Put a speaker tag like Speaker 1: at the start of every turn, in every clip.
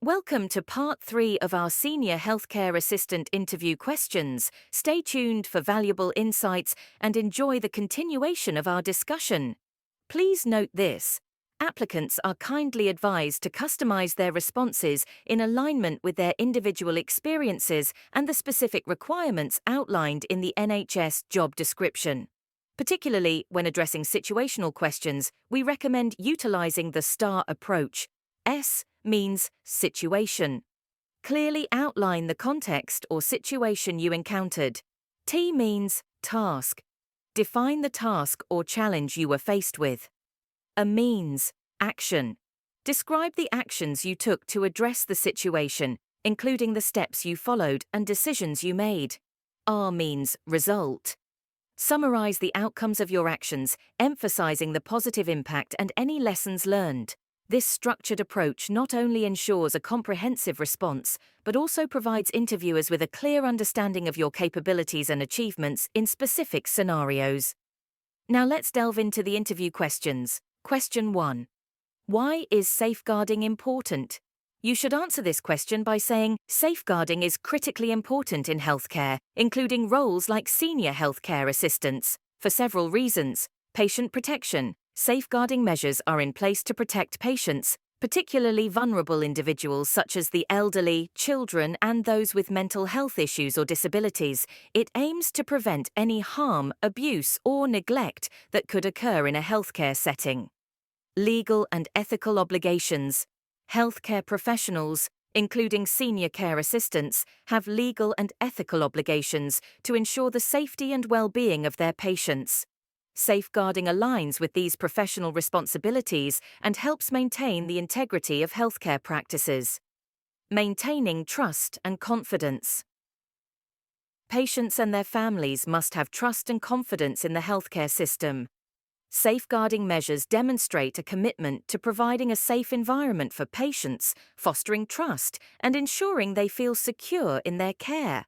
Speaker 1: Welcome to part 3 of our Senior Healthcare Assistant interview questions. Stay tuned for valuable insights and enjoy the continuation of our discussion. Please note this. Applicants are kindly advised to customize their responses in alignment with their individual experiences and the specific requirements outlined in the NHS job description. Particularly when addressing situational questions, we recommend utilizing the STAR approach. S means situation. Clearly outline the context or situation you encountered. T means task. Define the task or challenge you were faced with. A means action. Describe the actions you took to address the situation, including the steps you followed and decisions you made. R means result. Summarize the outcomes of your actions, emphasizing the positive impact and any lessons learned. This structured approach not only ensures a comprehensive response, but also provides interviewers with a clear understanding of your capabilities and achievements in specific scenarios. Now let's delve into the interview questions. Question 1. Why is safeguarding important? You should answer this question by saying, safeguarding is critically important in healthcare, including roles like senior healthcare assistants, for several reasons. Patient protection. Safeguarding measures are in place to protect patients, particularly vulnerable individuals such as the elderly, children, and those with mental health issues or disabilities. It aims to prevent any harm, abuse, or neglect that could occur in a healthcare setting. Legal and ethical obligations. Healthcare professionals, including senior care assistants, have legal and ethical obligations to ensure the safety and well-being of their patients. Safeguarding aligns with these professional responsibilities and helps maintain the integrity of healthcare practices. Maintaining trust and confidence. Patients and their families must have trust and confidence in the healthcare system. Safeguarding measures demonstrate a commitment to providing a safe environment for patients, fostering trust, and ensuring they feel secure in their care.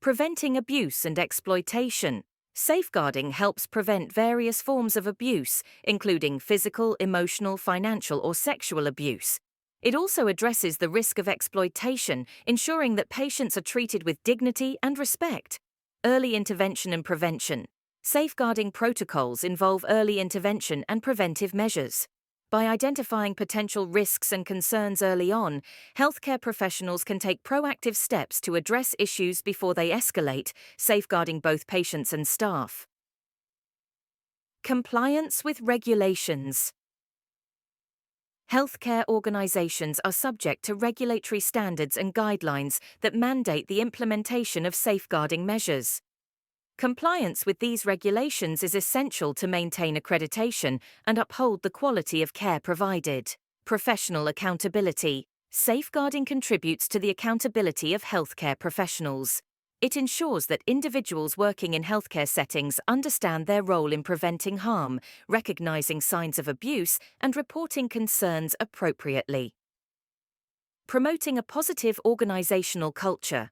Speaker 1: Preventing abuse and exploitation. Safeguarding helps prevent various forms of abuse, including physical, emotional, financial, or sexual abuse. It also addresses the risk of exploitation, ensuring that patients are treated with dignity and respect. Early intervention and prevention. Safeguarding protocols involve early intervention and preventive measures. By identifying potential risks and concerns early on, healthcare professionals can take proactive steps to address issues before they escalate, safeguarding both patients and staff. Compliance with regulations. Healthcare organizations are subject to regulatory standards and guidelines that mandate the implementation of safeguarding measures. Compliance with these regulations is essential to maintain accreditation and uphold the quality of care provided. Professional accountability. Safeguarding contributes to the accountability of healthcare professionals. It ensures that individuals working in healthcare settings understand their role in preventing harm, recognizing signs of abuse, and reporting concerns appropriately. Promoting a positive organizational culture.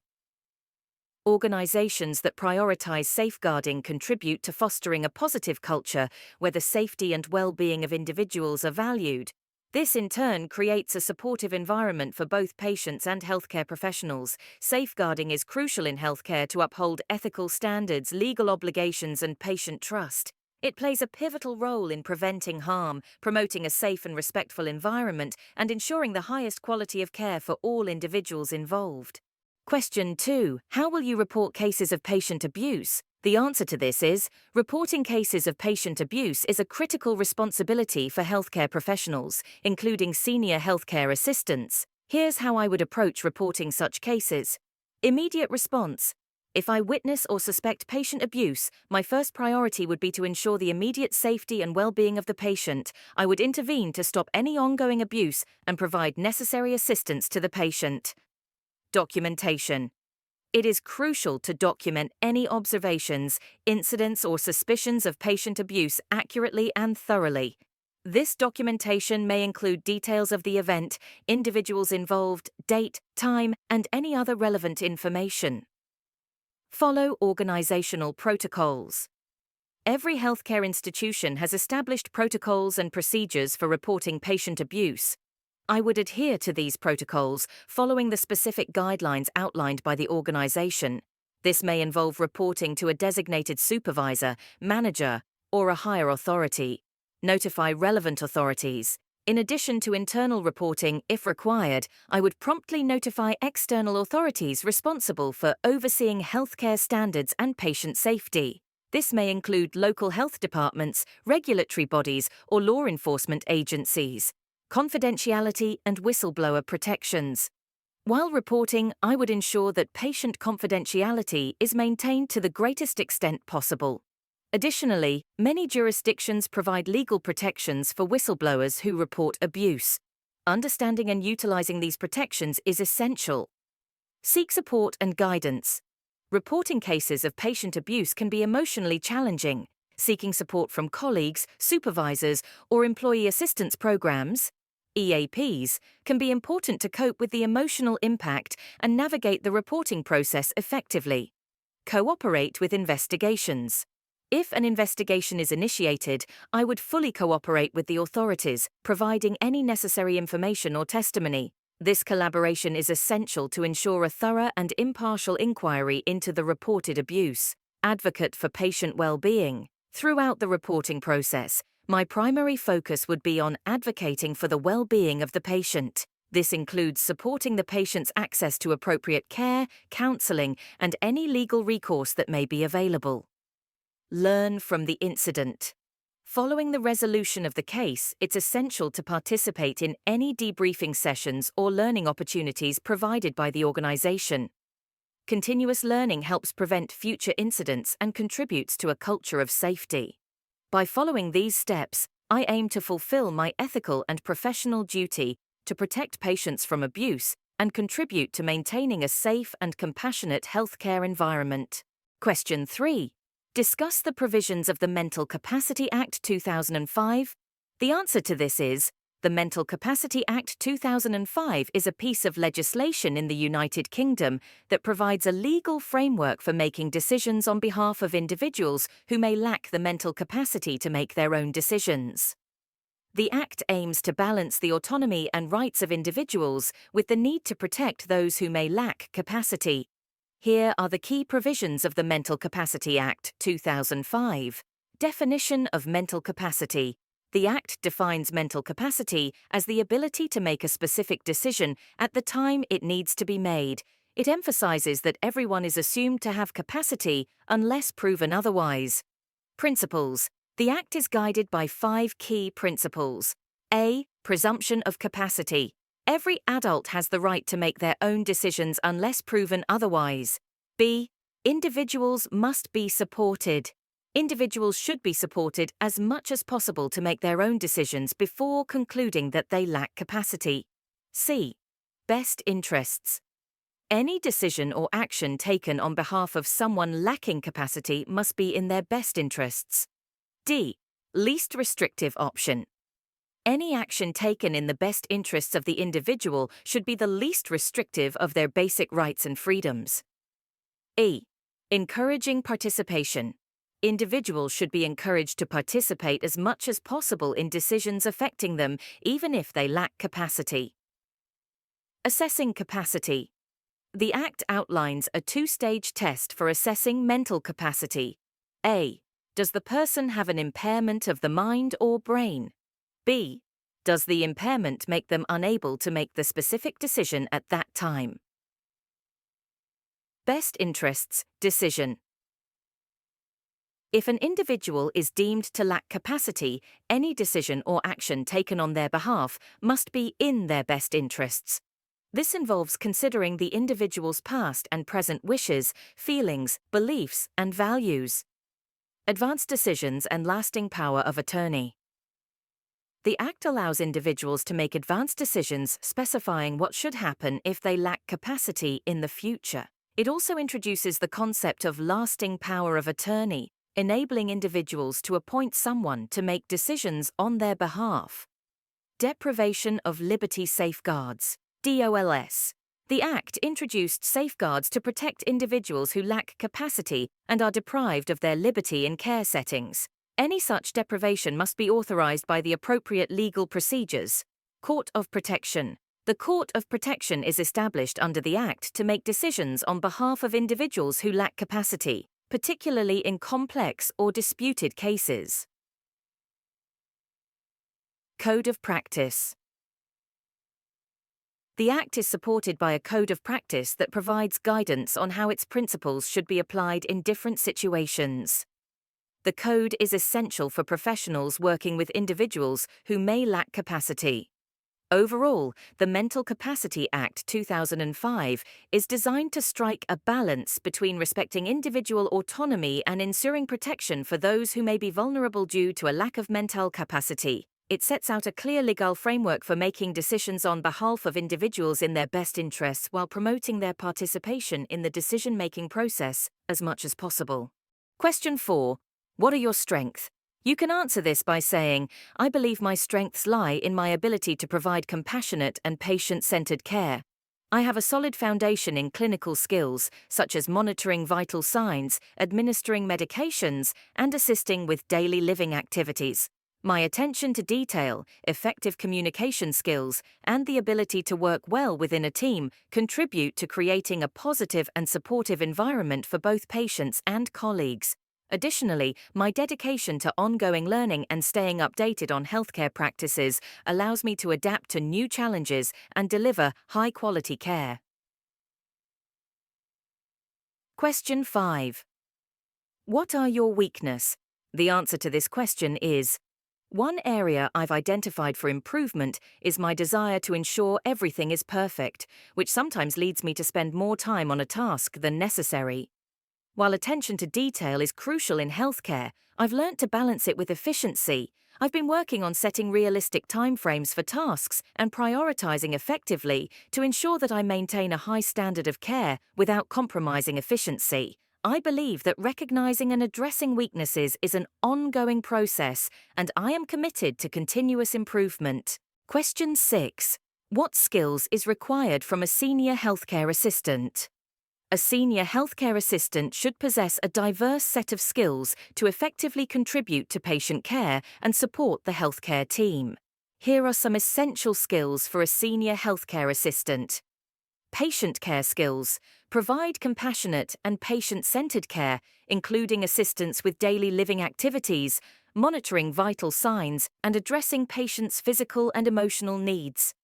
Speaker 1: Organizations that prioritize safeguarding contribute to fostering a positive culture where the safety and well-being of individuals are valued. This in turn creates a supportive environment for both patients and healthcare professionals. Safeguarding is crucial in healthcare to uphold ethical standards, legal obligations, and patient trust. It plays a pivotal role in preventing harm, promoting a safe and respectful environment, and ensuring the highest quality of care for all individuals involved. Question 2. How will you report cases of patient abuse? The answer to this is, reporting cases of patient abuse is a critical responsibility for healthcare professionals, including senior healthcare assistants. Here's how I would approach reporting such cases. Immediate response. If I witness or suspect patient abuse, my first priority would be to ensure the immediate safety and well-being of the patient. I would intervene to stop any ongoing abuse and provide necessary assistance to the patient. Documentation. It is crucial to document any observations, incidents, or suspicions of patient abuse accurately and thoroughly. This documentation may include details of the event, individuals involved, date, time, and any other relevant information. Follow organizational protocols. Every healthcare institution has established protocols and procedures for reporting patient abuse. I would adhere to these protocols, following the specific guidelines outlined by the organization. This may involve reporting to a designated supervisor, manager, or a higher authority. Notify relevant authorities. In addition to internal reporting, if required, I would promptly notify external authorities responsible for overseeing healthcare standards and patient safety. This may include local health departments, regulatory bodies, or law enforcement agencies. Confidentiality and whistleblower protections. While reporting, I would ensure that patient confidentiality is maintained to the greatest extent possible. Additionally, many jurisdictions provide legal protections for whistleblowers who report abuse. Understanding and utilizing these protections is essential. Seek support and guidance. Reporting cases of patient abuse can be emotionally challenging. Seeking support from colleagues, supervisors, or employee assistance programs, EAPs, can be important to cope with the emotional impact and navigate the reporting process effectively. Cooperate with investigations. If an investigation is initiated, I would fully cooperate with the authorities, providing any necessary information or testimony. This collaboration is essential to ensure a thorough and impartial inquiry into the reported abuse. Advocate for patient well-being. Throughout the reporting process, my primary focus would be on advocating for the well-being of the patient. This includes supporting the patient's access to appropriate care, counseling, and any legal recourse that may be available. Learn from the incident. Following the resolution of the case, it's essential to participate in any debriefing sessions or learning opportunities provided by the organization. Continuous learning helps prevent future incidents and contributes to a culture of safety. By following these steps, I aim to fulfill my ethical and professional duty to protect patients from abuse and contribute to maintaining a safe and compassionate healthcare environment. Question 3. Discuss the provisions of the Mental Capacity Act 2005. The answer to this is, the Mental Capacity Act 2005 is a piece of legislation in the United Kingdom that provides a legal framework for making decisions on behalf of individuals who may lack the mental capacity to make their own decisions. The Act aims to balance the autonomy and rights of individuals with the need to protect those who may lack capacity. Here are the key provisions of the Mental Capacity Act 2005. Definition of mental capacity. The Act defines mental capacity as the ability to make a specific decision at the time it needs to be made. It emphasizes that everyone is assumed to have capacity unless proven otherwise. Principles. The Act is guided by 5 key principles. A. Presumption of capacity. Every adult has the right to make their own decisions unless proven otherwise. B. Individuals must be supported. Individuals should be supported as much as possible to make their own decisions before concluding that they lack capacity. C. Best interests. Any decision or action taken on behalf of someone lacking capacity must be in their best interests. D. Least restrictive option. Any action taken in the best interests of the individual should be the least restrictive of their basic rights and freedoms. E. Encouraging participation. Individuals should be encouraged to participate as much as possible in decisions affecting them, even if they lack capacity. Assessing capacity. The Act outlines a 2-stage test for assessing mental capacity. A. Does the person have an impairment of the mind or brain? B. Does the impairment make them unable to make the specific decision at that time? Best interests decision. If an individual is deemed to lack capacity, any decision or action taken on their behalf must be in their best interests. This involves considering the individual's past and present wishes, feelings, beliefs, and values. Advanced decisions and lasting power of attorney. The Act allows individuals to make advanced decisions specifying what should happen if they lack capacity in the future. It also introduces the concept of lasting power of attorney, enabling individuals to appoint someone to make decisions on their behalf. Deprivation of liberty safeguards, DOLS. The Act introduced safeguards to protect individuals who lack capacity and are deprived of their liberty in care settings. Any such deprivation must be authorized by the appropriate legal procedures. Court of Protection. The Court of Protection is established under the Act to make decisions on behalf of individuals who lack capacity, particularly in complex or disputed cases. Code of Practice. The Act is supported by a code of practice that provides guidance on how its principles should be applied in different situations. The code is essential for professionals working with individuals who may lack capacity. Overall, the Mental Capacity Act 2005 is designed to strike a balance between respecting individual autonomy and ensuring protection for those who may be vulnerable due to a lack of mental capacity. It sets out a clear legal framework for making decisions on behalf of individuals in their best interests while promoting their participation in the decision-making process as much as possible. Question 4. What are your strengths? You can answer this by saying, I believe my strengths lie in my ability to provide compassionate and patient-centered care. I have a solid foundation in clinical skills, such as monitoring vital signs, administering medications, and assisting with daily living activities. My attention to detail, effective communication skills, and the ability to work well within a team contribute to creating a positive and supportive environment for both patients and colleagues. Additionally, my dedication to ongoing learning and staying updated on healthcare practices allows me to adapt to new challenges and deliver high-quality care. Question 5. What are your weaknesses? The answer to this question is, one area I've identified for improvement is my desire to ensure everything is perfect, which sometimes leads me to spend more time on a task than necessary. While attention to detail is crucial in healthcare, I've learnt to balance it with efficiency. I've been working on setting realistic timeframes for tasks and prioritizing effectively to ensure that I maintain a high standard of care without compromising efficiency. I believe that recognizing and addressing weaknesses is an ongoing process, and I am committed to continuous improvement. Question 6. What skills is required from a senior healthcare assistant? A senior healthcare assistant should possess a diverse set of skills to effectively contribute to patient care and support the healthcare team. Here are some essential skills for a senior healthcare assistant. Patient care skills. Provide compassionate and patient-centered care, including assistance with daily living activities, monitoring vital signs, and addressing patients' physical and emotional needs.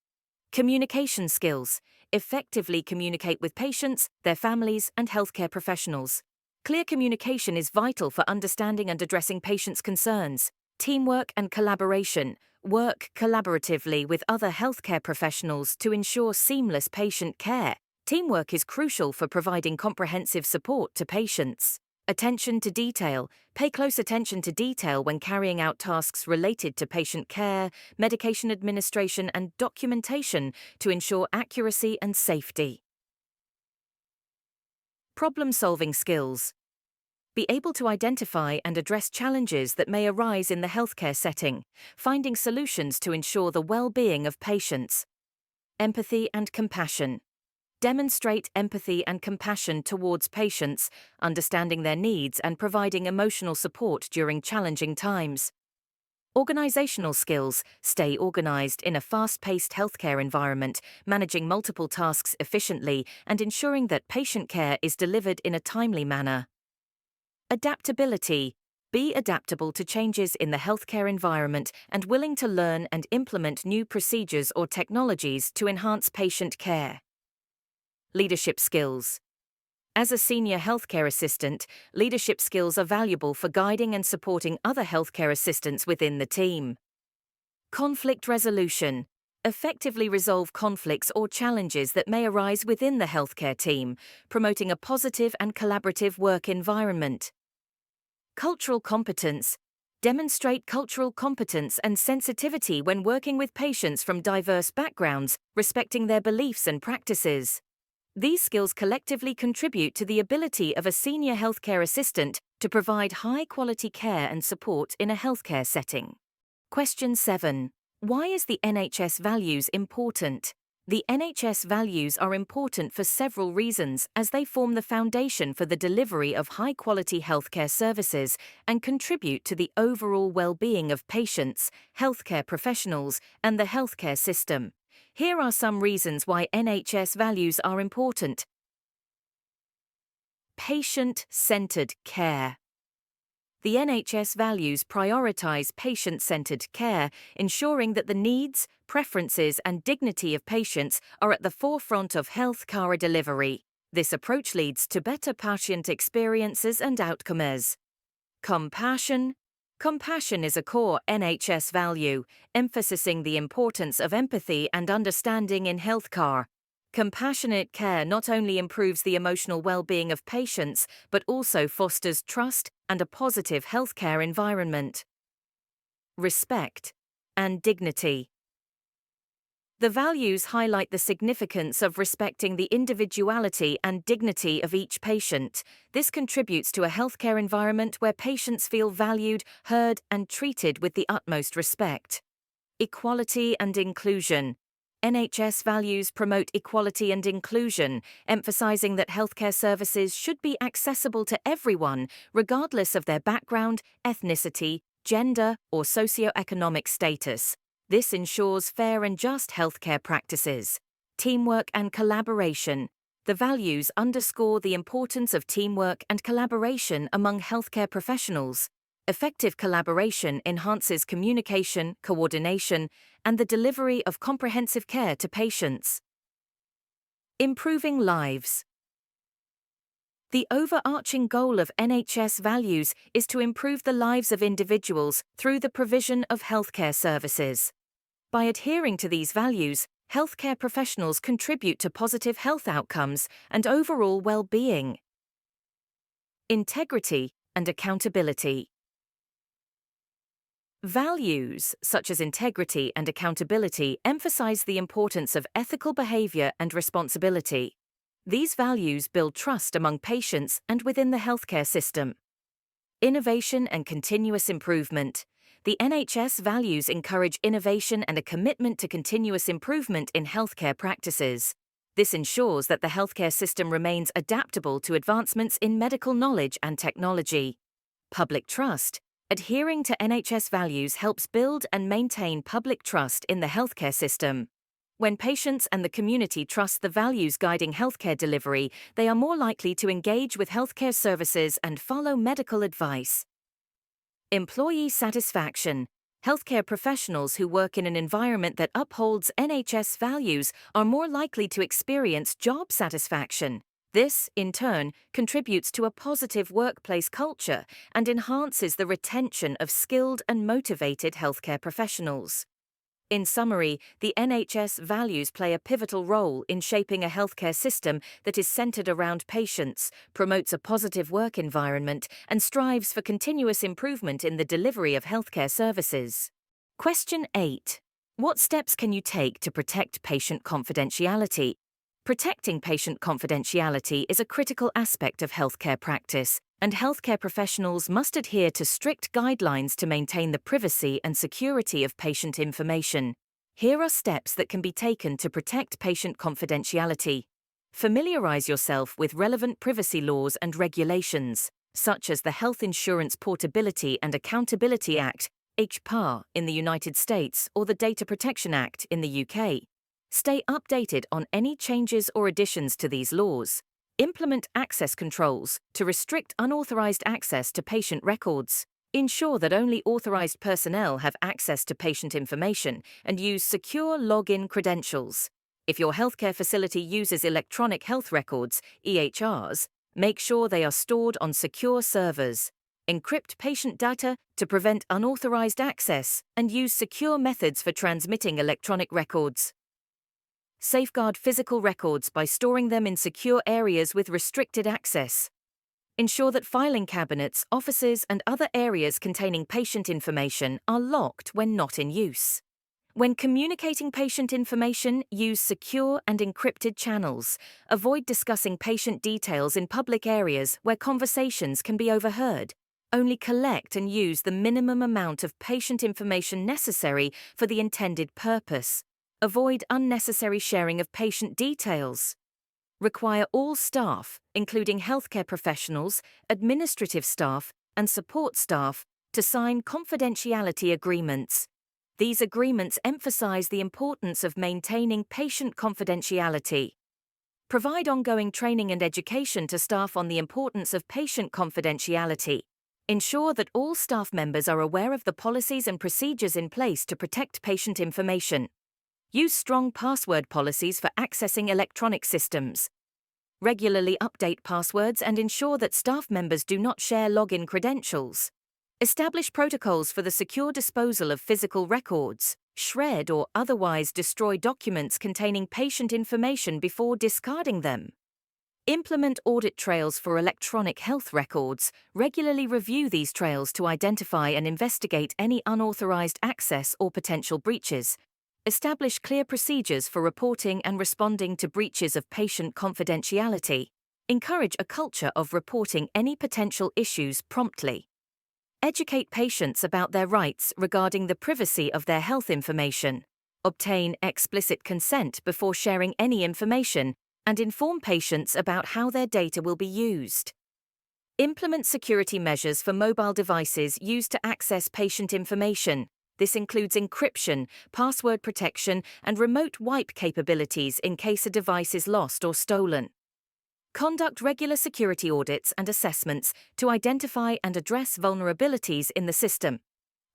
Speaker 1: Communication skills. Effectively communicate with patients, their families, and healthcare professionals. Clear communication is vital for understanding and addressing patients' concerns. Teamwork and collaboration. Work collaboratively with other healthcare professionals to ensure seamless patient care. Teamwork is crucial for providing comprehensive support to patients. Attention to detail. Pay close attention to detail when carrying out tasks related to patient care, medication administration, and documentation to ensure accuracy and safety. Problem-solving skills. Be able to identify and address challenges that may arise in the healthcare setting, finding solutions to ensure the well-being of patients. Empathy and compassion. Demonstrate empathy and compassion towards patients, understanding their needs and providing emotional support during challenging times. Organizational skills. Stay organized in a fast-paced healthcare environment, managing multiple tasks efficiently and ensuring that patient care is delivered in a timely manner. Adaptability. Be adaptable to changes in the healthcare environment and willing to learn and implement new procedures or technologies to enhance patient care. Leadership skills. As a senior healthcare assistant, leadership skills are valuable for guiding and supporting other healthcare assistants within the team. Conflict resolution. Effectively resolve conflicts or challenges that may arise within the healthcare team, promoting a positive and collaborative work environment. Cultural competence. Demonstrate cultural competence and sensitivity when working with patients from diverse backgrounds, respecting their beliefs and practices. These skills collectively contribute to the ability of a senior healthcare assistant to provide high-quality care and support in a healthcare setting. Question 7. Why is the NHS values important? The NHS values are important for several reasons as they form the foundation for the delivery of high-quality healthcare services and contribute to the overall well-being of patients, healthcare professionals, and the healthcare system. Here are some reasons why NHS values are important. Patient-centered care. The NHS values prioritise patient-centered care, ensuring that the needs, preferences and dignity of patients are at the forefront of HealthCarer delivery. This approach leads to better patient experiences and outcomes. Compassion. Compassion is a core NHS value, emphasising the importance of empathy and understanding in healthcare. Compassionate care not only improves the emotional well-being of patients, but also fosters trust and a positive healthcare environment. Respect and dignity. The values highlight the significance of respecting the individuality and dignity of each patient. This contributes to a healthcare environment where patients feel valued, heard, and treated with the utmost respect. Equality and inclusion. NHS values promote equality and inclusion, emphasizing that healthcare services should be accessible to everyone, regardless of their background, ethnicity, gender, or socioeconomic status. This ensures fair and just healthcare practices. Teamwork and collaboration. The values underscore the importance of teamwork and collaboration among healthcare professionals. Effective collaboration enhances communication, coordination, and the delivery of comprehensive care to patients. Improving lives. The overarching goal of NHS values is to improve the lives of individuals through the provision of healthcare services. By adhering to these values, healthcare professionals contribute to positive health outcomes and overall well-being. Integrity and accountability. Values such as integrity and accountability emphasize the importance of ethical behavior and responsibility. These values build trust among patients and within the healthcare system. Innovation and continuous improvement. The NHS values encourage innovation and a commitment to continuous improvement in healthcare practices. This ensures that the healthcare system remains adaptable to advancements in medical knowledge and technology. Public trust. Adhering to NHS values helps build and maintain public trust in the healthcare system. When patients and the community trust the values guiding healthcare delivery, they are more likely to engage with healthcare services and follow medical advice. Employee satisfaction. Healthcare professionals who work in an environment that upholds NHS values are more likely to experience job satisfaction. This, in turn, contributes to a positive workplace culture and enhances the retention of skilled and motivated healthcare professionals. In summary, the NHS values play a pivotal role in shaping a healthcare system that is centered around patients, promotes a positive work environment, and strives for continuous improvement in the delivery of healthcare services. Question 8. What steps can you take to protect patient confidentiality? Protecting patient confidentiality is a critical aspect of healthcare practice, and healthcare professionals must adhere to strict guidelines to maintain the privacy and security of patient information. Here are steps that can be taken to protect patient confidentiality. Familiarize yourself with relevant privacy laws and regulations, such as the Health Insurance Portability and Accountability Act, HPAA, in the United States, or the Data Protection Act in the UK. Stay updated on any changes or additions to these laws. Implement access controls to restrict unauthorized access to patient records. Ensure that only authorized personnel have access to patient information and use secure login credentials. If your healthcare facility uses electronic health records, EHRs, make sure they are stored on secure servers. Encrypt patient data to prevent unauthorized access and use secure methods for transmitting electronic records. Safeguard physical records by storing them in secure areas with restricted access. Ensure that filing cabinets, offices, and other areas containing patient information are locked when not in use. When communicating patient information, use secure and encrypted channels. Avoid discussing patient details in public areas where conversations can be overheard. Only collect and use the minimum amount of patient information necessary for the intended purpose. Avoid unnecessary sharing of patient details. Require all staff, including healthcare professionals, administrative staff, and support staff, to sign confidentiality agreements. These agreements emphasize the importance of maintaining patient confidentiality. Provide ongoing training and education to staff on the importance of patient confidentiality. Ensure that all staff members are aware of the policies and procedures in place to protect patient information. Use strong password policies for accessing electronic systems. Regularly update passwords and ensure that staff members do not share login credentials. Establish protocols for the secure disposal of physical records. Shred or otherwise destroy documents containing patient information before discarding them. Implement audit trails for electronic health records. Regularly review these trails to identify and investigate any unauthorized access or potential breaches. Establish clear procedures for reporting and responding to breaches of patient confidentiality. Encourage a culture of reporting any potential issues promptly. Educate patients about their rights regarding the privacy of their health information. Obtain explicit consent before sharing any information, and inform patients about how their data will be used. Implement security measures for mobile devices used to access patient information. This includes encryption, password protection, and remote wipe capabilities in case a device is lost or stolen. Conduct regular security audits and assessments to identify and address vulnerabilities in the system.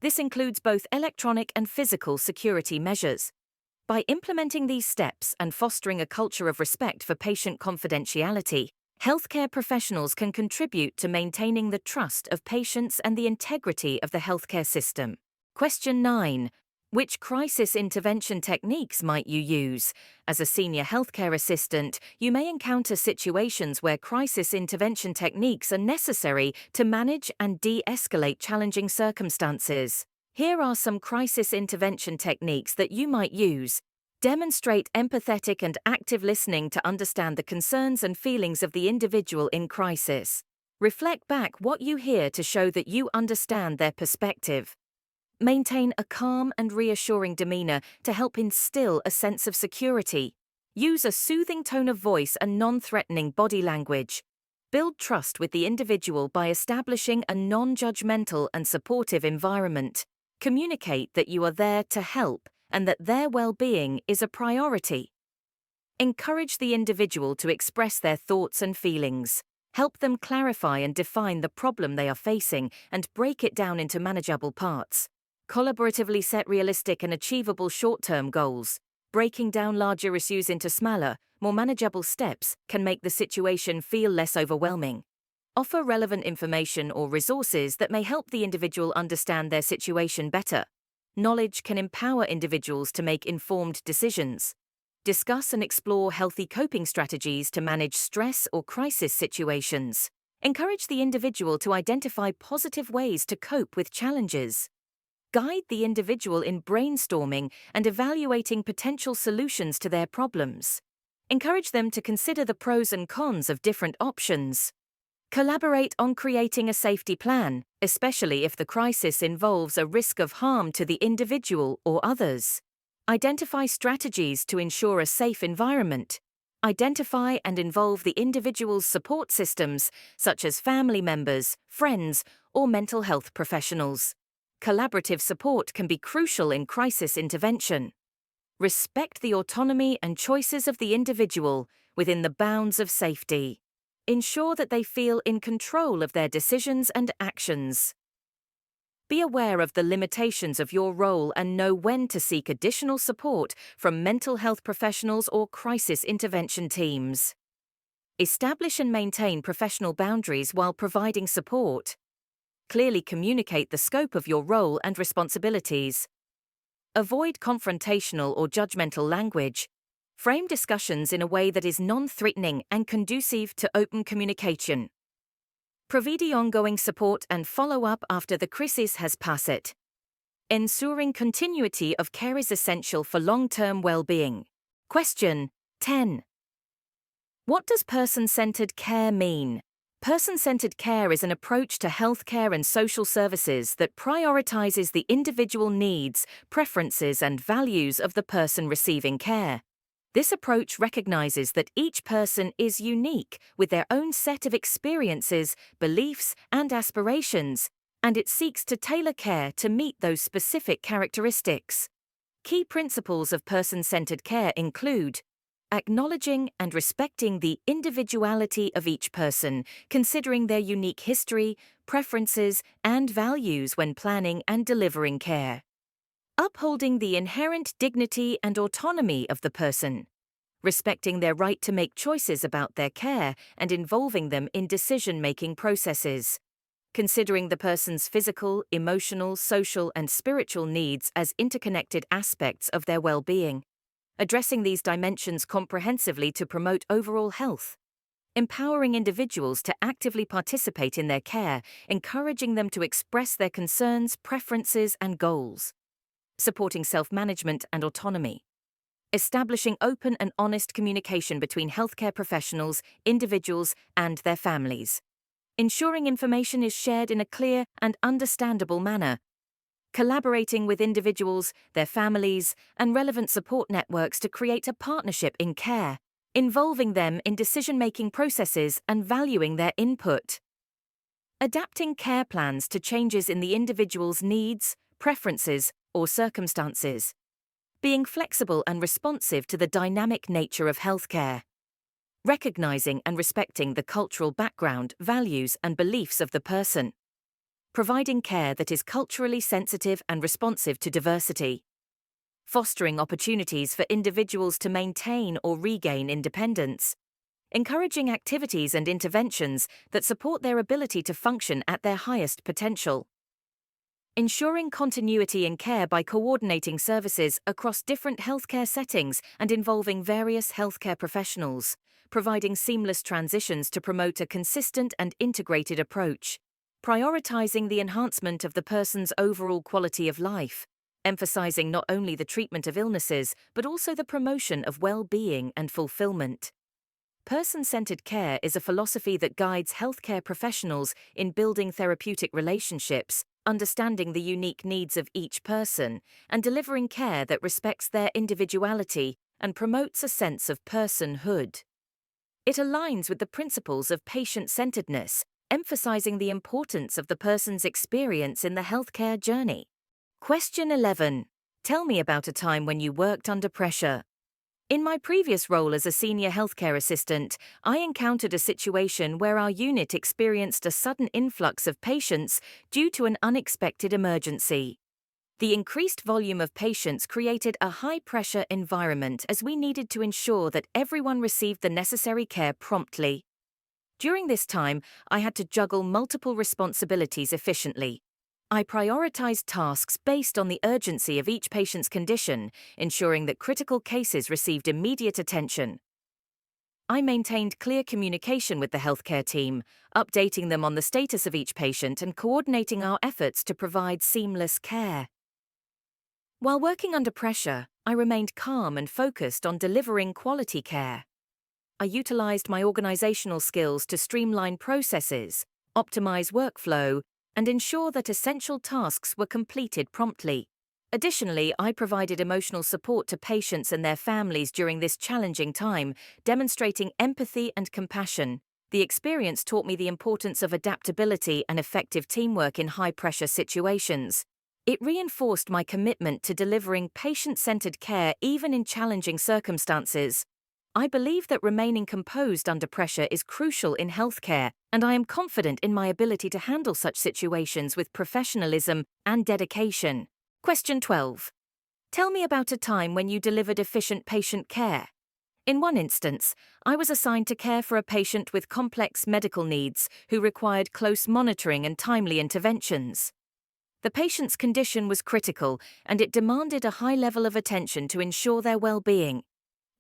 Speaker 1: This includes both electronic and physical security measures. By implementing these steps and fostering a culture of respect for patient confidentiality, healthcare professionals can contribute to maintaining the trust of patients and the integrity of the healthcare system. Question 9. Which crisis intervention techniques might you use? As a senior healthcare assistant, you may encounter situations where crisis intervention techniques are necessary to manage and de-escalate challenging circumstances. Here are some crisis intervention techniques that you might use. Demonstrate empathetic and active listening to understand the concerns and feelings of the individual in crisis. Reflect back what you hear to show that you understand their perspective. Maintain a calm and reassuring demeanor to help instill a sense of security. Use a soothing tone of voice and non-threatening body language. Build trust with the individual by establishing a non-judgmental and supportive environment. Communicate that you are there to help and that their well-being is a priority. Encourage the individual to express their thoughts and feelings. Help them clarify and define the problem they are facing and break it down into manageable parts. Collaboratively set realistic and achievable short-term goals. Breaking down larger issues into smaller, more manageable steps can make the situation feel less overwhelming. Offer relevant information or resources that may help the individual understand their situation better. Knowledge can empower individuals to make informed decisions. Discuss and explore healthy coping strategies to manage stress or crisis situations. Encourage the individual to identify positive ways to cope with challenges. Guide the individual in brainstorming and evaluating potential solutions to their problems. Encourage them to consider the pros and cons of different options. Collaborate on creating a safety plan, especially if the crisis involves a risk of harm to the individual or others. Identify strategies to ensure a safe environment. Identify and involve the individual's support systems, such as family members, friends, or mental health professionals. Collaborative support can be crucial in crisis intervention. Respect the autonomy and choices of the individual within the bounds of safety. Ensure that they feel in control of their decisions and actions. Be aware of the limitations of your role and know when to seek additional support from mental health professionals or crisis intervention teams. Establish and maintain professional boundaries while providing support. Clearly communicate the scope of your role and responsibilities. Avoid confrontational or judgmental language. Frame discussions in a way that is non-threatening and conducive to open communication. Provide ongoing support and follow-up after the crisis has passed. Ensuring continuity of care is essential for long-term well-being. Question 10. What does person-centered care mean? Person-centered care is an approach to healthcare and social services that prioritizes the individual needs, preferences, and values of the person receiving care. This approach recognizes that each person is unique with their own set of experiences, beliefs, and aspirations, and it seeks to tailor care to meet those specific characteristics. Key principles of person-centered care include acknowledging and respecting the individuality of each person, considering their unique history, preferences, and values when planning and delivering care. Upholding the inherent dignity and autonomy of the person, respecting their right to make choices about their care and involving them in decision-making processes. Considering the person's physical, emotional, social, and spiritual needs as interconnected aspects of their well-being. Addressing these dimensions comprehensively to promote overall health. Empowering individuals to actively participate in their care, encouraging them to express their concerns, preferences, and goals. Supporting self-management and autonomy. Establishing open and honest communication between healthcare professionals, individuals, and their families. Ensuring information is shared in a clear and understandable manner. Collaborating with individuals, their families, and relevant support networks to create a partnership in care, involving them in decision-making processes and valuing their input. Adapting care plans to changes in the individual's needs, preferences, or circumstances. Being flexible and responsive to the dynamic nature of healthcare. Recognizing and respecting the cultural background, values, and beliefs of the person. Providing care that is culturally sensitive and responsive to diversity. Fostering opportunities for individuals to maintain or regain independence. Encouraging activities and interventions that support their ability to function at their highest potential. Ensuring continuity in care by coordinating services across different healthcare settings and involving various healthcare professionals. Providing seamless transitions to promote a consistent and integrated approach. Prioritizing the enhancement of the person's overall quality of life, emphasizing not only the treatment of illnesses, but also the promotion of well-being and fulfillment. Person-centered care is a philosophy that guides healthcare professionals in building therapeutic relationships, understanding the unique needs of each person, and delivering care that respects their individuality and promotes a sense of personhood. It aligns with the principles of patient-centeredness, emphasizing the importance of the person's experience in the healthcare journey. Question 11. Tell me about a time when you worked under pressure. In my previous role as a senior healthcare assistant, I encountered a situation where our unit experienced a sudden influx of patients due to an unexpected emergency. The increased volume of patients created a high-pressure environment as we needed to ensure that everyone received the necessary care promptly. During this time, I had to juggle multiple responsibilities efficiently. I prioritized tasks based on the urgency of each patient's condition, ensuring that critical cases received immediate attention. I maintained clear communication with the healthcare team, updating them on the status of each patient and coordinating our efforts to provide seamless care. While working under pressure, I remained calm and focused on delivering quality care. I utilized my organizational skills to streamline processes, optimize workflow, and ensure that essential tasks were completed promptly. Additionally, I provided emotional support to patients and their families during this challenging time, demonstrating empathy and compassion. The experience taught me the importance of adaptability and effective teamwork in high-pressure situations. It reinforced my commitment to delivering patient-centered care even in challenging circumstances. I believe that remaining composed under pressure is crucial in healthcare, and I am confident in my ability to handle such situations with professionalism and dedication. Question 12. Tell me about a time when you delivered efficient patient care. In one instance, I was assigned to care for a patient with complex medical needs who required close monitoring and timely interventions. The patient's condition was critical, and it demanded a high level of attention to ensure their well-being.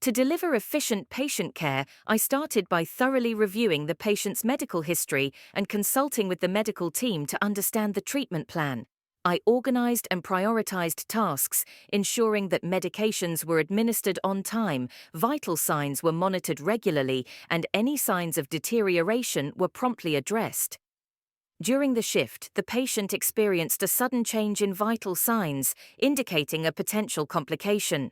Speaker 1: To deliver efficient patient care, I started by thoroughly reviewing the patient's medical history and consulting with the medical team to understand the treatment plan. I organized and prioritized tasks, ensuring that medications were administered on time, vital signs were monitored regularly, and any signs of deterioration were promptly addressed. During the shift, the patient experienced a sudden change in vital signs, indicating a potential complication.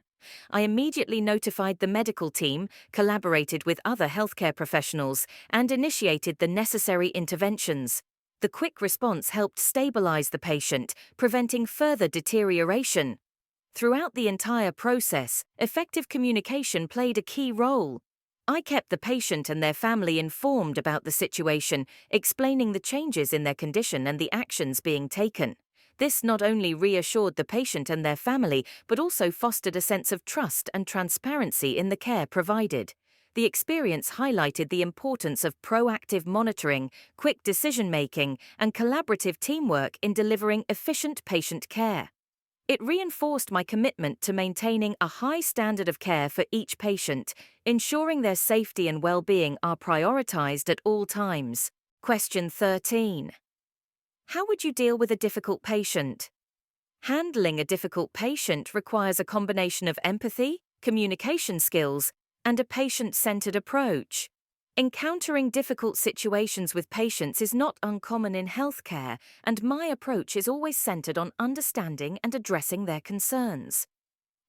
Speaker 1: I immediately notified the medical team, collaborated with other healthcare professionals, and initiated the necessary interventions. The quick response helped stabilize the patient, preventing further deterioration. Throughout the entire process, effective communication played a key role. I kept the patient and their family informed about the situation, explaining the changes in their condition and the actions being taken. This not only reassured the patient and their family, but also fostered a sense of trust and transparency in the care provided. The experience highlighted the importance of proactive monitoring, quick decision-making, and collaborative teamwork in delivering efficient patient care. It reinforced my commitment to maintaining a high standard of care for each patient, ensuring their safety and well-being are prioritized at all times. Question 13. How would you deal with a difficult patient? Handling a difficult patient requires a combination of empathy, communication skills, and a patient-centered approach. Encountering difficult situations with patients is not uncommon in healthcare, and my approach is always centered on understanding and addressing their concerns.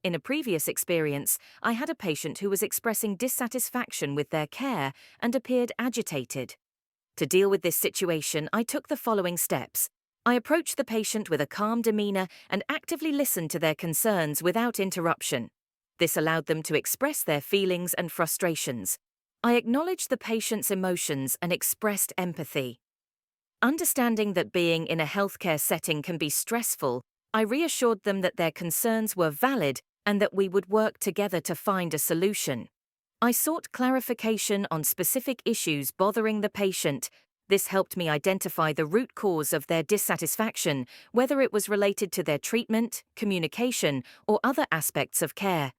Speaker 1: In a previous experience, I had a patient who was expressing dissatisfaction with their care and appeared agitated. To deal with this situation, I took the following steps. I approached the patient with a calm demeanor and actively listened to their concerns without interruption. This allowed them to express their feelings and frustrations. I acknowledged the patient's emotions and expressed empathy. Understanding that being in a healthcare setting can be stressful, I reassured them that their concerns were valid and that we would work together to find a solution. I sought clarification on specific issues bothering the patient. This helped me identify the root cause of their dissatisfaction, whether it was related to their treatment, communication, or other aspects of care.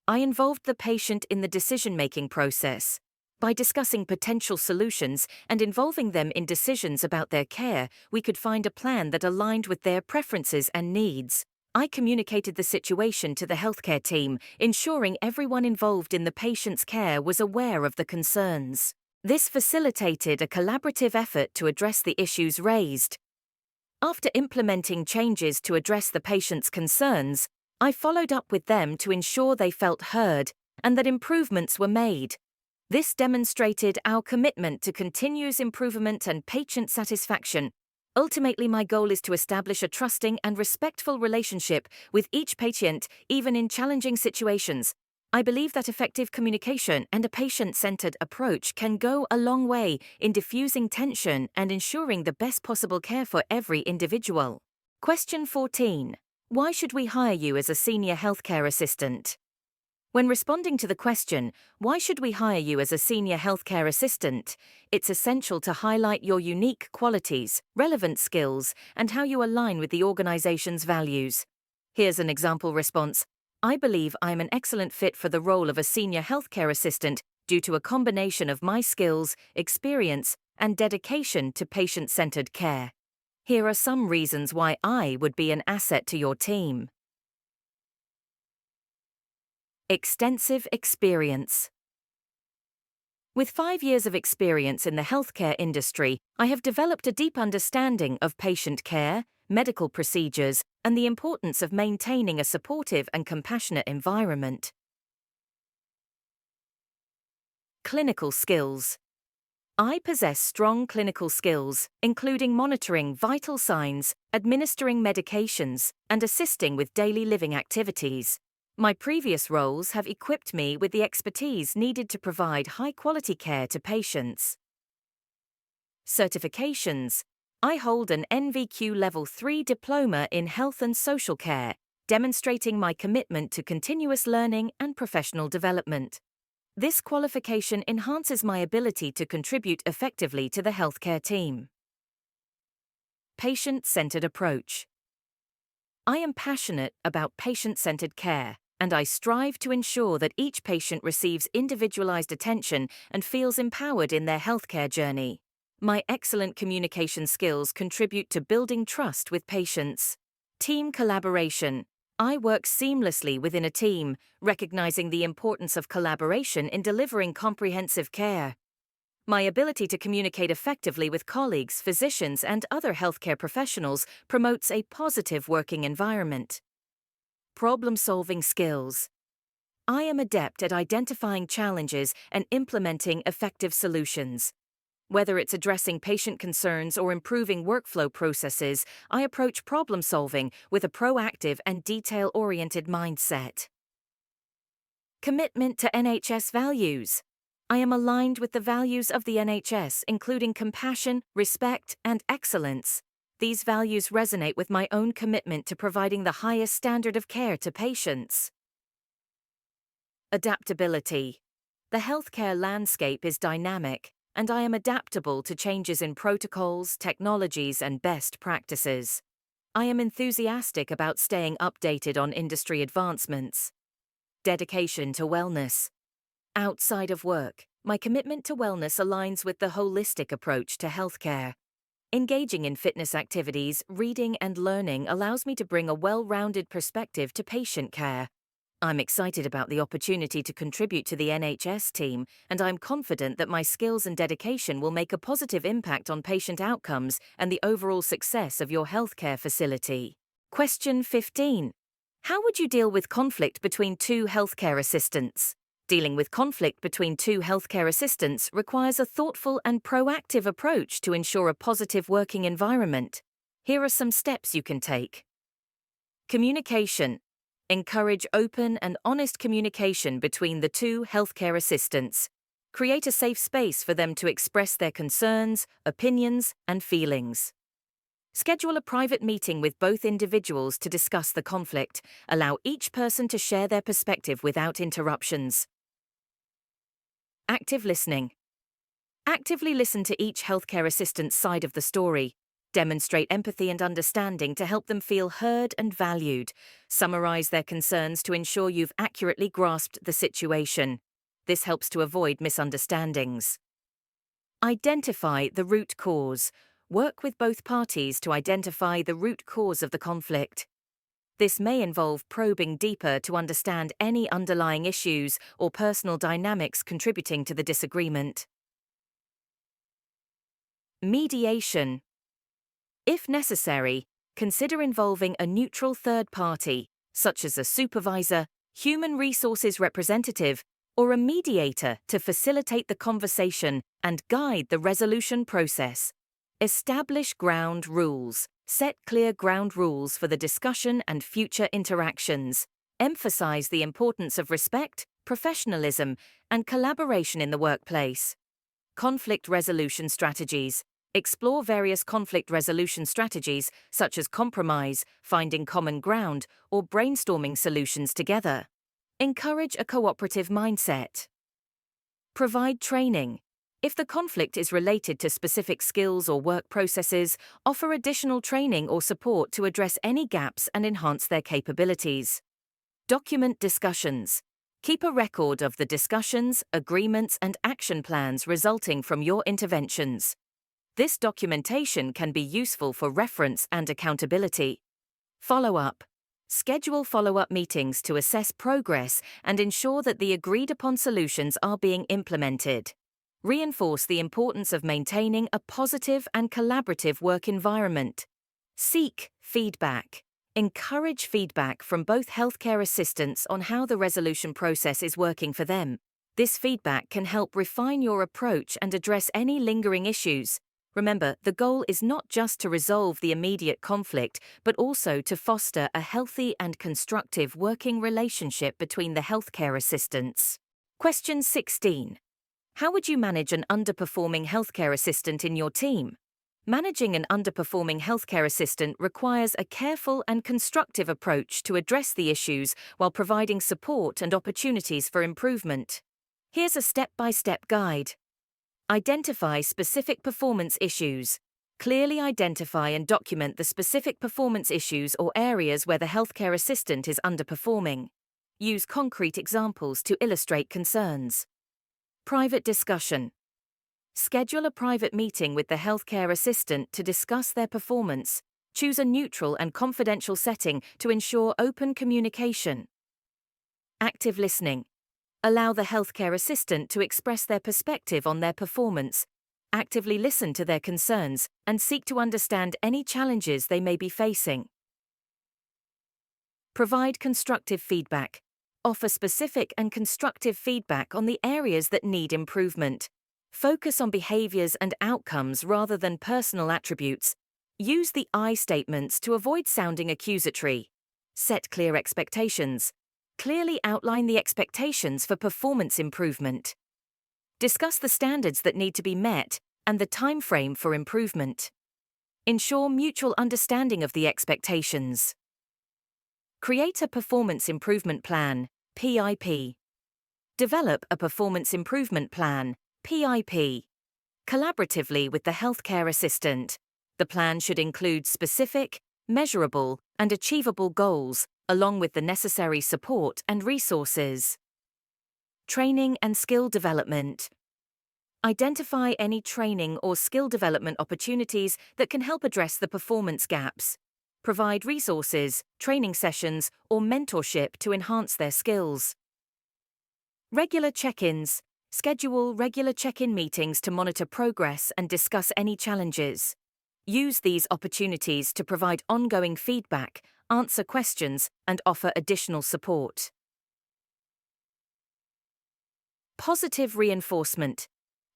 Speaker 1: I involved the patient in the decision-making process. By discussing potential solutions and involving them in decisions about their care, we could find a plan that aligned with their preferences and needs. I communicated the situation to the healthcare team, ensuring everyone involved in the patient's care was aware of the concerns. This facilitated a collaborative effort to address the issues raised. After implementing changes to address the patient's concerns, I followed up with them to ensure they felt heard and that improvements were made. This demonstrated our commitment to continuous improvement and patient satisfaction. Ultimately, my goal is to establish a trusting and respectful relationship with each patient, even in challenging situations. I believe that effective communication and a patient-centered approach can go a long way in diffusing tension and ensuring the best possible care for every individual. Question 14. Why should we hire you as a senior healthcare assistant? When responding to the question, why should we hire you as a senior healthcare assistant, it's essential to highlight your unique qualities, relevant skills, and how you align with the organization's values. Here's an example response. I believe I'm an excellent fit for the role of a senior healthcare assistant due to a combination of my skills, experience, and dedication to patient-centered care. Here are some reasons why I would be an asset to your team. Extensive experience. With 5 years of experience in the healthcare industry, I have developed a deep understanding of patient care, medical procedures, and the importance of maintaining a supportive and compassionate environment. Clinical skills. I possess strong clinical skills, including monitoring vital signs, administering medications, and assisting with daily living activities. My previous roles have equipped me with the expertise needed to provide high-quality care to patients. Certifications. I hold an NVQ Level 3 diploma in health and social care, demonstrating my commitment to continuous learning and professional development. This qualification enhances my ability to contribute effectively to the healthcare team. Patient-centered approach. I am passionate about patient-centered care, and I strive to ensure that each patient receives individualized attention and feels empowered in their healthcare journey. My excellent communication skills contribute to building trust with patients. Team collaboration. I work seamlessly within a team, recognizing the importance of collaboration in delivering comprehensive care. My ability to communicate effectively with colleagues, physicians, and other healthcare professionals promotes a positive working environment. Problem-solving skills. I am adept at identifying challenges and implementing effective solutions. Whether it's addressing patient concerns or improving workflow processes, I approach problem-solving with a proactive and detail-oriented mindset. Commitment to NHS values. I am aligned with the values of the NHS, including compassion, respect, and excellence. These values resonate with my own commitment to providing the highest standard of care to patients. Adaptability. The healthcare landscape is dynamic, and I am adaptable to changes in protocols, technologies, and best practices. I am enthusiastic about staying updated on industry advancements. Dedication to wellness. Outside of work, my commitment to wellness aligns with the holistic approach to healthcare. Engaging in fitness activities, reading, and learning allows me to bring a well-rounded perspective to patient care. I'm excited about the opportunity to contribute to the NHS team, and I'm confident that my skills and dedication will make a positive impact on patient outcomes and the overall success of your healthcare facility. Question 15. How would you deal with conflict between two healthcare assistants? Dealing with conflict between two healthcare assistants requires a thoughtful and proactive approach to ensure a positive working environment. Here are some steps you can take. Communication. Encourage open and honest communication between the two healthcare assistants. Create a safe space for them to express their concerns, opinions, and feelings. Schedule a private meeting with both individuals to discuss the conflict. Allow each person to share their perspective without interruptions. Active listening. Actively listen to each healthcare assistant's side of the story. Demonstrate empathy and understanding to help them feel heard and valued. Summarize their concerns to ensure you've accurately grasped the situation. This helps to avoid misunderstandings. Identify the root cause. Work with both parties to identify the root cause of the conflict. This may involve probing deeper to understand any underlying issues or personal dynamics contributing to the disagreement. Mediation. If necessary, consider involving a neutral third party, such as a supervisor, human resources representative, or a mediator to facilitate the conversation and guide the resolution process. Establish ground rules. Set clear ground rules for the discussion and future interactions. Emphasize the importance of respect, professionalism, and collaboration in the workplace. Conflict resolution strategies. Explore various conflict resolution strategies such as compromise, finding common ground, or brainstorming solutions together. Encourage a cooperative mindset. Provide training. If the conflict is related to specific skills or work processes, offer additional training or support to address any gaps and enhance their capabilities. Document discussions. Keep a record of the discussions, agreements, and action plans resulting from your interventions. This documentation can be useful for reference and accountability. Follow-up. Schedule follow-up meetings to assess progress and ensure that the agreed-upon solutions are being implemented. Reinforce the importance of maintaining a positive and collaborative work environment. Seek feedback. Encourage feedback from both healthcare assistants on how the resolution process is working for them. This feedback can help refine your approach and address any lingering issues. Remember, the goal is not just to resolve the immediate conflict, but also to foster a healthy and constructive working relationship between the healthcare assistants. Question 16. How would you manage an underperforming healthcare assistant in your team? Managing an underperforming healthcare assistant requires a careful and constructive approach to address the issues while providing support and opportunities for improvement. Here's a step-by-step guide. Identify specific performance issues. Clearly identify and document the specific performance issues or areas where the healthcare assistant is underperforming. Use concrete examples to illustrate concerns. Private discussion. Schedule a private meeting with the healthcare assistant to discuss their performance. Choose a neutral and confidential setting to ensure open communication. Active listening. Allow the healthcare assistant to express their perspective on their performance. Actively listen to their concerns and seek to understand any challenges they may be facing. Provide constructive feedback. Offer specific and constructive feedback on the areas that need improvement. Focus on behaviors and outcomes rather than personal attributes. Use the I statements to avoid sounding accusatory. Set clear expectations. Clearly outline the expectations for performance improvement. Discuss the standards that need to be met and the time frame for improvement. Ensure mutual understanding of the expectations. Create a performance improvement plan, PIP. Develop a performance improvement plan, PIP. Collaboratively with the healthcare assistant. The plan should include specific, measurable, and achievable goals, along with the necessary support and resources. Training and skill development. Identify any training or skill development opportunities that can help address the performance gaps. Provide resources, training sessions, or mentorship to enhance their skills. Regular check-ins. Schedule regular check-in meetings to monitor progress and discuss any challenges. Use these opportunities to provide ongoing feedback, answer questions, and offer additional support. Positive reinforcement.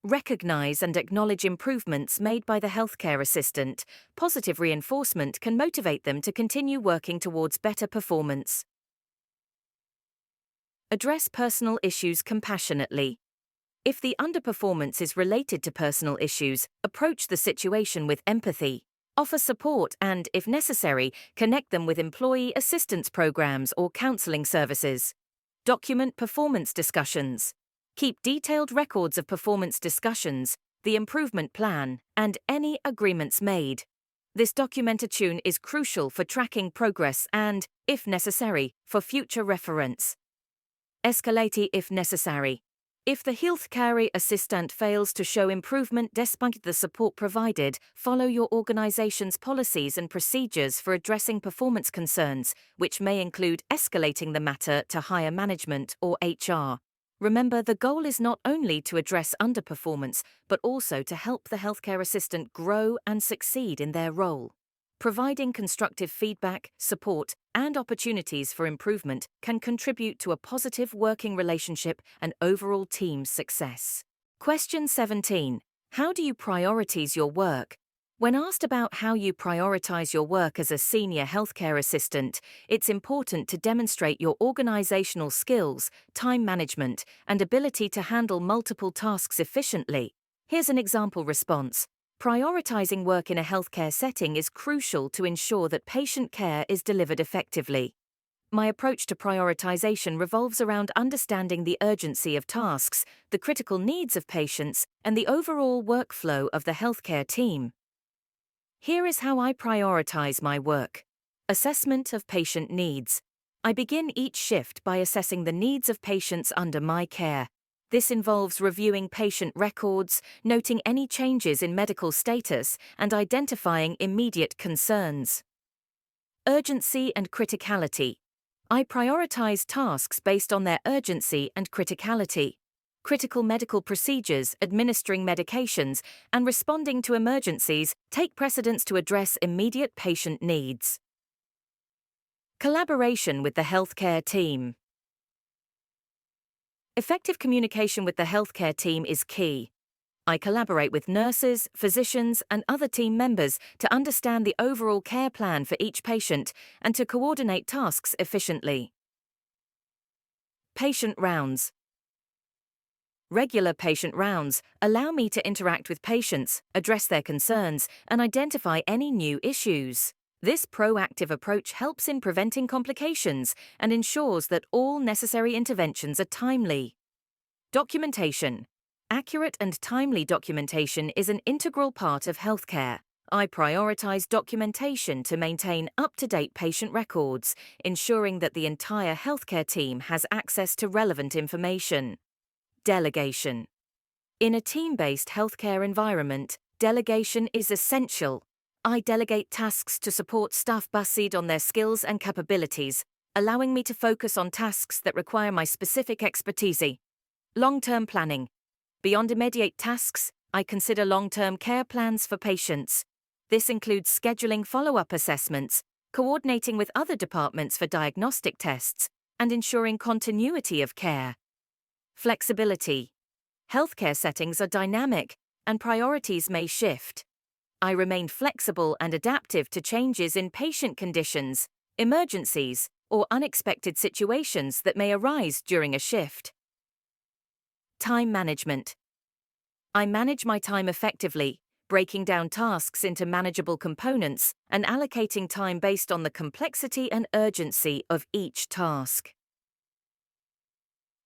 Speaker 1: Recognize and acknowledge improvements made by the healthcare assistant. Positive reinforcement can motivate them to continue working towards better performance. Address personal issues compassionately. If the underperformance is related to personal issues, approach the situation with empathy. Offer support and, if necessary, connect them with employee assistance programs or counseling services. Document performance discussions. Keep detailed records of performance discussions, the improvement plan, and any agreements made. This documentation is crucial for tracking progress and, if necessary, for future reference. Escalate if necessary. If the HealthCarer assistant fails to show improvement despite the support provided, follow your organization's policies and procedures for addressing performance concerns, which may include escalating the matter to higher management or HR. Remember, the goal is not only to address underperformance, but also to help the healthcare assistant grow and succeed in their role. Providing constructive feedback, support, and opportunities for improvement can contribute to a positive working relationship and overall team success. Question 17. How do you prioritize your work? When asked about how you prioritize your work as a senior healthcare assistant, it's important to demonstrate your organizational skills, time management, and ability to handle multiple tasks efficiently. Here's an example response. Prioritizing work in a healthcare setting is crucial to ensure that patient care is delivered effectively. My approach to prioritization revolves around understanding the urgency of tasks, the critical needs of patients, and the overall workflow of the healthcare team. Here is how I prioritize my work. Assessment of patient needs. I begin each shift by assessing the needs of patients under my care. This involves reviewing patient records, noting any changes in medical status, and identifying immediate concerns. Urgency and criticality. I prioritize tasks based on their urgency and criticality. Critical medical procedures, administering medications, and responding to emergencies take precedence to address immediate patient needs. Collaboration with the healthcare team. Effective communication with the healthcare team is key. I collaborate with nurses, physicians, and other team members to understand the overall care plan for each patient and to coordinate tasks efficiently. Patient rounds. Regular patient rounds allow me to interact with patients, address their concerns, and identify any new issues. This proactive approach helps in preventing complications and ensures that all necessary interventions are timely. Documentation. Accurate and timely documentation is an integral part of healthcare. I prioritize documentation to maintain up-to-date patient records, ensuring that the entire healthcare team has access to relevant information. Delegation. In a team-based healthcare environment, delegation is essential. I delegate tasks to support staff based on their skills and capabilities, allowing me to focus on tasks that require my specific expertise. Long-term planning. Beyond immediate tasks, I consider long-term care plans for patients. This includes scheduling follow-up assessments, coordinating with other departments for diagnostic tests, and ensuring continuity of care. Flexibility. Healthcare settings are dynamic, and priorities may shift. I remain flexible and adaptive to changes in patient conditions, emergencies, or unexpected situations that may arise during a shift. Time management. I manage my time effectively, breaking down tasks into manageable components and allocating time based on the complexity and urgency of each task.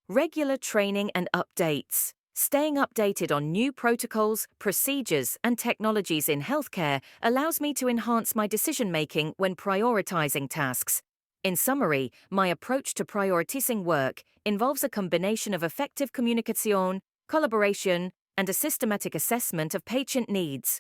Speaker 1: Regular training and updates. Staying updated on new protocols, procedures, and technologies in healthcare allows me to enhance my decision-making when prioritizing tasks. In summary, my approach to prioritizing work involves a combination of effective communication, collaboration, and a systematic assessment of patient needs.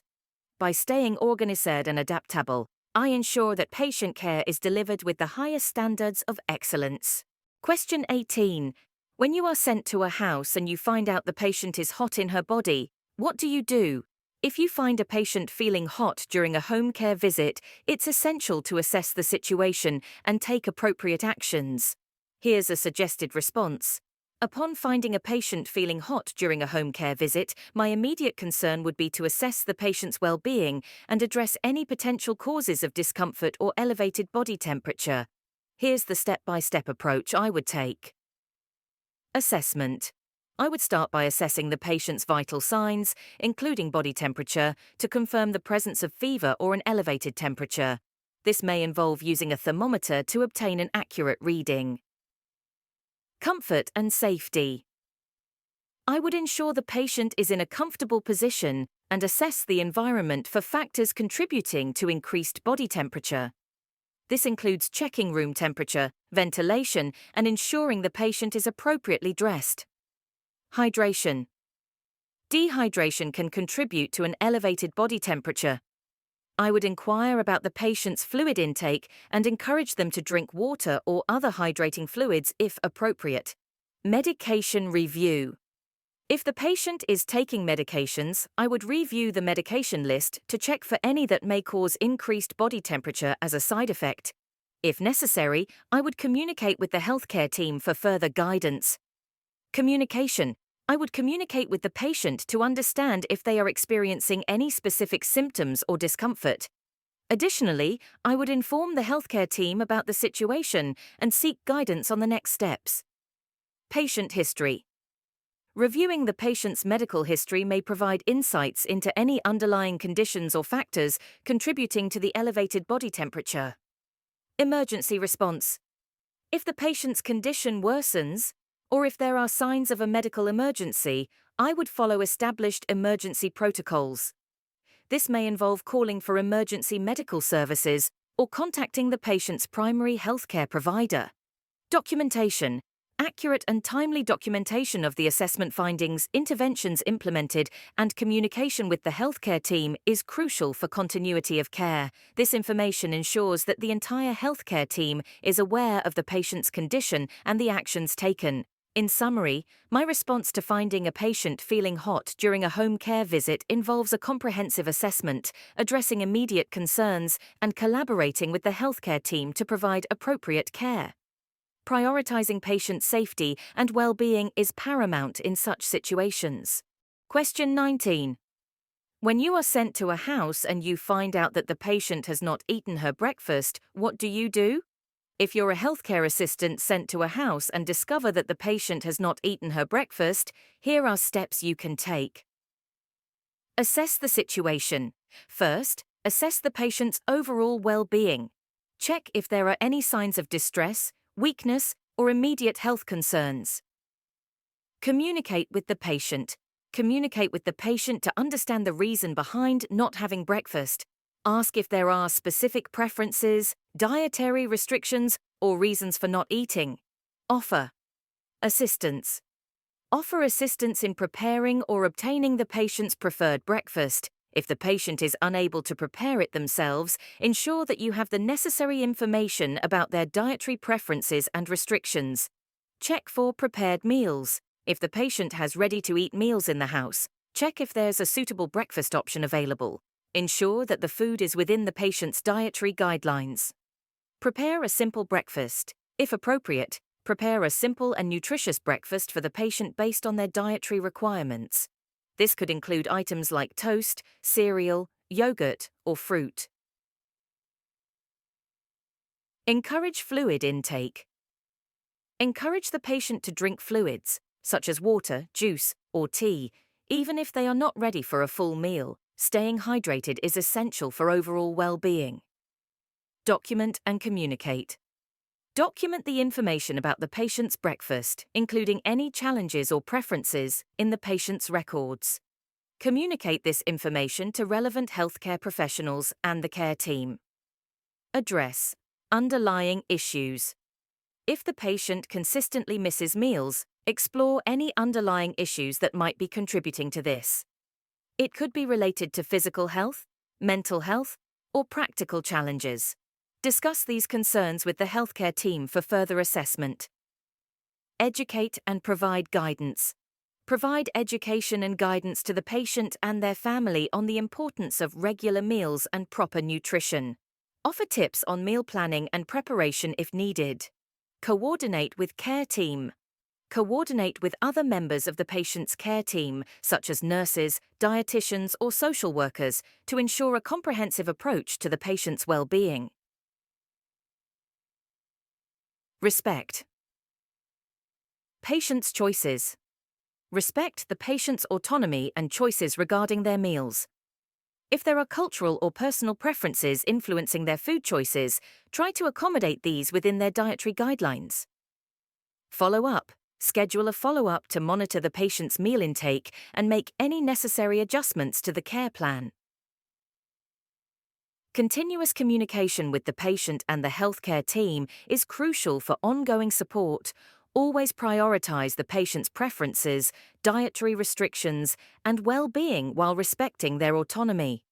Speaker 1: By staying organized and adaptable, I ensure that patient care is delivered with the highest standards of excellence. Question 18. When you are sent to a house and you find out the patient is hot in her body, what do you do? If you find a patient feeling hot during a home care visit, it's essential to assess the situation and take appropriate actions. Here's a suggested response. Upon finding a patient feeling hot during a home care visit, my immediate concern would be to assess the patient's well-being and address any potential causes of discomfort or elevated body temperature. Here's the step-by-step approach I would take. Assessment. I would start by assessing the patient's vital signs, including body temperature, to confirm the presence of fever or an elevated temperature. This may involve using a thermometer to obtain an accurate reading. Comfort and safety. I would ensure the patient is in a comfortable position and assess the environment for factors contributing to increased body temperature. This includes checking room temperature, ventilation, and ensuring the patient is appropriately dressed. Hydration. Dehydration can contribute to an elevated body temperature. I would inquire about the patient's fluid intake and encourage them to drink water or other hydrating fluids if appropriate. Medication review. If the patient is taking medications, I would review the medication list to check for any that may cause increased body temperature as a side effect. If necessary, I would communicate with the healthcare team for further guidance. Communication. I would communicate with the patient to understand if they are experiencing any specific symptoms or discomfort. Additionally, I would inform the healthcare team about the situation and seek guidance on the next steps. Patient history. Reviewing the patient's medical history may provide insights into any underlying conditions or factors contributing to the elevated body temperature. Emergency response. If the patient's condition worsens, or if there are signs of a medical emergency, I would follow established emergency protocols. This may involve calling for emergency medical services or contacting the patient's primary healthcare provider. Documentation. Accurate and timely documentation of the assessment findings, interventions implemented, and communication with the healthcare team is crucial for continuity of care. This information ensures that the entire healthcare team is aware of the patient's condition and the actions taken. In summary, my response to finding a patient feeling hot during a home care visit involves a comprehensive assessment, addressing immediate concerns, and collaborating with the healthcare team to provide appropriate care. Prioritizing patient safety and well-being is paramount in such situations. Question 19. When you are sent to a house and you find out that the patient has not eaten her breakfast, what do you do? If you're a healthcare assistant sent to a house and discover that the patient has not eaten her breakfast, here are steps you can take. Assess the situation. First, assess the patient's overall well-being. Check if there are any signs of distress, weakness, or immediate health concerns. Communicate with the patient. Communicate with the patient to understand the reason behind not having breakfast. Ask if there are specific preferences, dietary restrictions, or reasons for not eating. Offer assistance. Offer assistance in preparing or obtaining the patient's preferred breakfast, If the patient is unable to prepare it themselves, ensure that you have the necessary information about their dietary preferences and restrictions. Check for prepared meals. If the patient has ready-to-eat meals in the house, check if there's a suitable breakfast option available. Ensure that the food is within the patient's dietary guidelines. Prepare a simple breakfast. If appropriate, prepare a simple and nutritious breakfast for the patient based on their dietary requirements. This could include items like toast, cereal, yogurt, or fruit. Encourage fluid intake. Encourage the patient to drink fluids, such as water, juice, or tea, even if they are not ready for a full meal. Staying hydrated is essential for overall well-being. Document and communicate. Document the information about the patient's breakfast, including any challenges or preferences, in the patient's records. Communicate this information to relevant healthcare professionals and the care team. Address underlying issues. If the patient consistently misses meals, explore any underlying issues that might be contributing to this. It could be related to physical health, mental health, or practical challenges. Discuss these concerns with the healthcare team for further assessment. Educate and provide guidance. Provide education and guidance to the patient and their family on the importance of regular meals and proper nutrition. Offer tips on meal planning and preparation if needed. Coordinate with care team. Coordinate with other members of the patient's care team, such as nurses, dietitians, or social workers, to ensure a comprehensive approach to the patient's well-being. Respect. Patient's choices. Respect the patient's autonomy and choices regarding their meals. If there are cultural or personal preferences influencing their food choices, try to accommodate these within their dietary guidelines. Follow up. Schedule a follow-up to monitor the patient's meal intake and make any necessary adjustments to the care plan. Continuous communication with the patient and the healthcare team is crucial for ongoing support. Always prioritize the patient's preferences, dietary restrictions, and well-being while respecting their autonomy.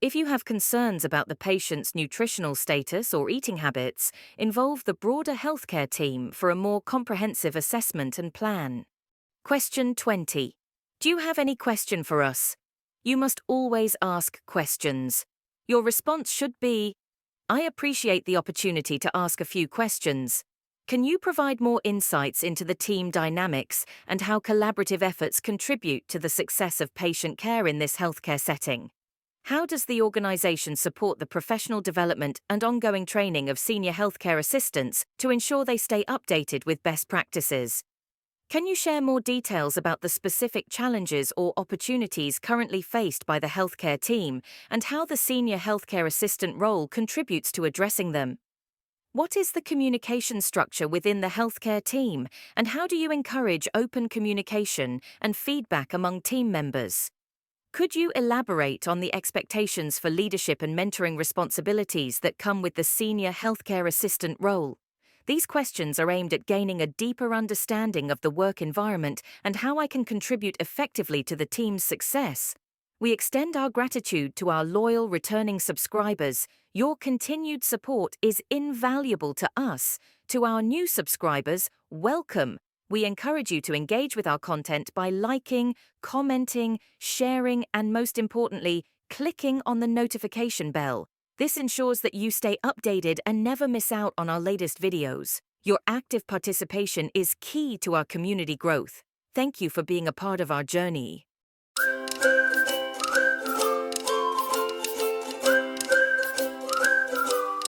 Speaker 1: If you have concerns about the patient's nutritional status or eating habits, involve the broader healthcare team for a more comprehensive assessment and plan. Question 20. Do you have any question for us? You must always ask questions. Your response should be, I appreciate the opportunity to ask a few questions. Can you provide more insights into the team dynamics and how collaborative efforts contribute to the success of patient care in this healthcare setting? How does the organization support the professional development and ongoing training of senior healthcare assistants to ensure they stay updated with best practices? Can you share more details about the specific challenges or opportunities currently faced by the healthcare team and how the senior healthcare assistant role contributes to addressing them? What is the communication structure within the healthcare team, and how do you encourage open communication and feedback among team members? Could you elaborate on the expectations for leadership and mentoring responsibilities that come with the senior healthcare assistant role? These questions are aimed at gaining a deeper understanding of the work environment and how I can contribute effectively to the team's success. We extend our gratitude to our loyal returning subscribers. Your continued support is invaluable to us. To our new subscribers, welcome. We encourage you to engage with our content by liking, commenting, sharing, and most importantly, clicking on the notification bell. This ensures that you stay updated and never miss out on our latest videos. Your active participation is key to our community growth. Thank you for being a part of our journey.